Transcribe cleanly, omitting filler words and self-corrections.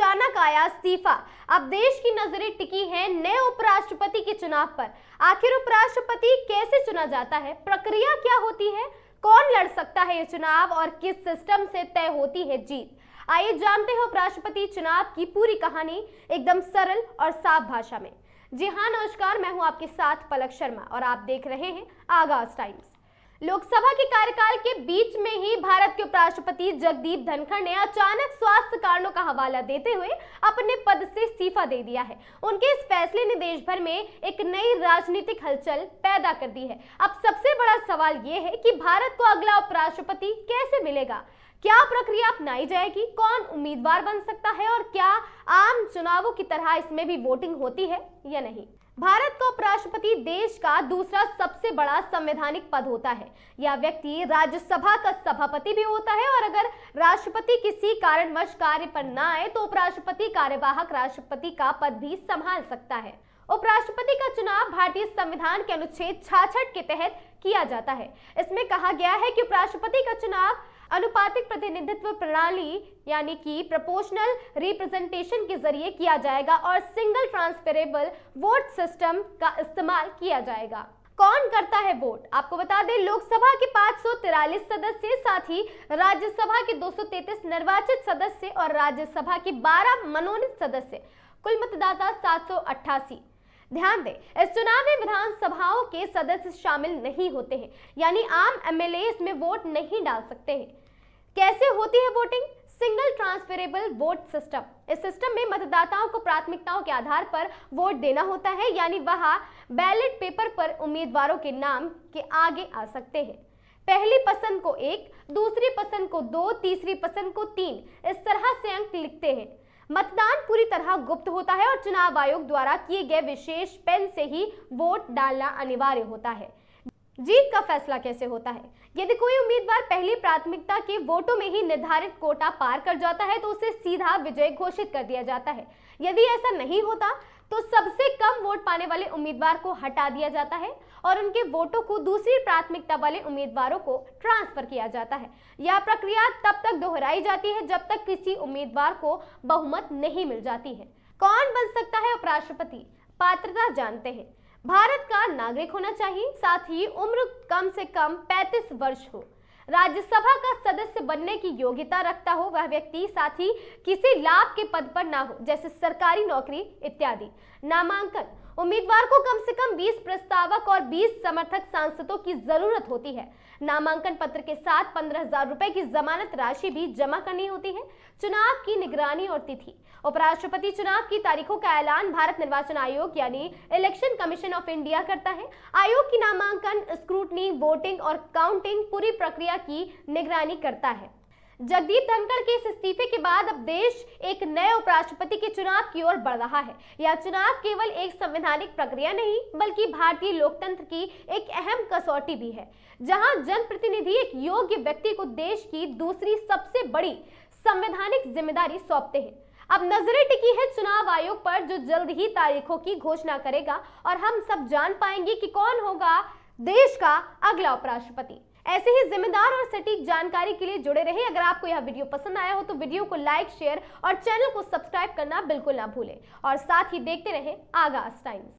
अचानक आया इस्तीफा। अब देश की नजरें टिकी हैं नए उपराष्ट्रपति के चुनाव पर। आखिर उपराष्ट्रपति कैसे चुना जाता है, प्रक्रिया क्या होती है, कौन लड़ सकता है ये चुनाव और किस सिस्टम से तय होती है जीत। आइए जानते हैं उपराष्ट्रपति चुनाव की पूरी कहानी एकदम सरल और साफ भाषा में। जी हाँ, नमस्कार, मैं हूं आपके साथ पलक शर्मा और आप देख रहे हैं आगाज टाइम्स। लोकसभा के कार्यकाल के बीच में ही भारत के उपराष्ट्रपति जगदीप धनखड़ ने अचानक स्वास्थ्य कारणों का हवाला देते हुए अपने पद से इस्तीफा दे दिया है। उनके इस फैसले ने देश भर में एक नई राजनीतिक हलचल पैदा कर दी है। अब सबसे बड़ा सवाल ये है कि भारत को अगला उपराष्ट्रपति कैसे मिलेगा, क्या प्रक्रिया अपनाई जाएगी, कौन उम्मीदवार बन सकता है और क्या आम चुनावों की तरह इसमें भी वोटिंग होती है या नहीं। भारत का उपराष्ट्रपति देश का दूसरा सबसे बड़ा संवैधानिक पद होता है। यह व्यक्ति राज्यसभा का सभापति भी होता है और अगर राष्ट्रपति किसी कारणवश कार्य पर न आए तो उपराष्ट्रपति कार्यवाहक राष्ट्रपति का पद भी संभाल सकता है। उपराष्ट्रपति का चुनाव भारतीय संविधान के अनुच्छेद 66 के तहत किया जाता है। इसमें कहा गया है कि उपराष्ट्रपति का चुनाव अनुपातिक प्रतिनिधित्व प्रणाली यानी कि प्रोपोर्शनल रिप्रेजेंटेशन के जरिए किया जाएगा और सिंगल ट्रांसफरेबल वोट सिस्टम का इस्तेमाल किया जाएगा। कौन करता है वोट, आपको बता दें, लोकसभा के 543 सदस्य, साथ ही राज्यसभा के 233 निर्वाचित सदस्य और राज्यसभा के 12 मनोनीत सदस्य, कुल मतदाता 788। ध्यान दें, इस चुनाव में विधानसभाओं के सदस्य शामिल नहीं होते हैं, यानी आम एमएलए इसमें वोट नहीं डाल सकते हैं। कैसे होती है voting? Single transferable vote system. इस सिस्टम में मतदाताओं को प्राथमिकताओं के आधार पर वोट देना होता है, यानी वह बैलेट पेपर पर उम्मीदवारों के नाम के आगे आ सकते हैं। पहली पसंद को 1, दूसरी पसंद को 2, तीसरी पसंद को 3, इस तरह से अंक लिखते हैं। मतदान पूरी तरह गुप्त होता है और चुनाव आयोग द्वारा किए गए विशेष पेन से ही वोट डालना अनिवार्य होता है। जीत का फैसला कैसे होता है? यदि कोई उम्मीदवार पहली प्राथमिकता के वोटों में ही निर्धारित कोटा पार कर जाता है तो उसे सीधा विजय घोषित कर दिया जाता है। यदि ऐसा नहीं होता तो सबसे कम वोट पाने वाले उम्मीदवार को हटा दिया जाता है और उनके वोटों को दूसरी प्राथमिकता वाले उम्मीदवारों को ट्रांसफर किया जाता है। यह प्रक्रिया तब तक दोहराई जाती है जब तक किसी उम्मीदवार को बहुमत नहीं मिल जाती है। कौन बन सकता है उपराष्ट्रपति? पात्रता जानते हैं। भारत का नागरिक होना चाहिए, साथ ही उम्र कम से कम 35 वर्ष हो, राज्यसभा का सदस्य बनने की योग्यता रखता हो वह व्यक्ति, साथ ही किसी लाभ के पद पर ना हो जैसे सरकारी नौकरी इत्यादि। नामांकन: उम्मीदवार को कम से कम 20 प्रस्तावक और 20 समर्थक सांसदों की जरूरत होती है। नामांकन पत्र के साथ 15,000 रुपए की जमानत राशि भी जमा करनी होती है। चुनाव की निगरानी और तिथि: उपराष्ट्रपति चुनाव की तारीखों का ऐलान भारत निर्वाचन आयोग यानी इलेक्शन कमीशन ऑफ इंडिया करता है। आयोग की नामांकन, स्क्रूटनी, वोटिंग और काउंटिंग पूरी प्रक्रिया की निगरानी करता है। जगदीप धनखड़ के इस इस्तीफे के बाद अब देश एक नए उपराष्ट्रपति के चुनाव की ओर बढ़ रहा है। यह चुनाव केवल एक संवैधानिक प्रक्रिया नहीं बल्कि भारतीय लोकतंत्र की एक अहम कसौटी भी है, जहां जनप्रतिनिधि एक योग्य व्यक्ति को देश की दूसरी सबसे बड़ी संवैधानिक जिम्मेदारी सौंपते हैं। अब नजरें टिकी है चुनाव आयोग पर, जो जल्द ही तारीखों की घोषणा करेगा और हम सब जान पाएंगे कि कौन होगा देश का अगला उपराष्ट्रपति। ऐसे ही जिम्मेदार और सटीक जानकारी के लिए जुड़े रहिए। अगर आपको यह वीडियो पसंद आया हो तो वीडियो को लाइक, शेयर और चैनल को सब्सक्राइब करना बिल्कुल ना भूलें और साथ ही देखते रहें आगाज टाइम्स।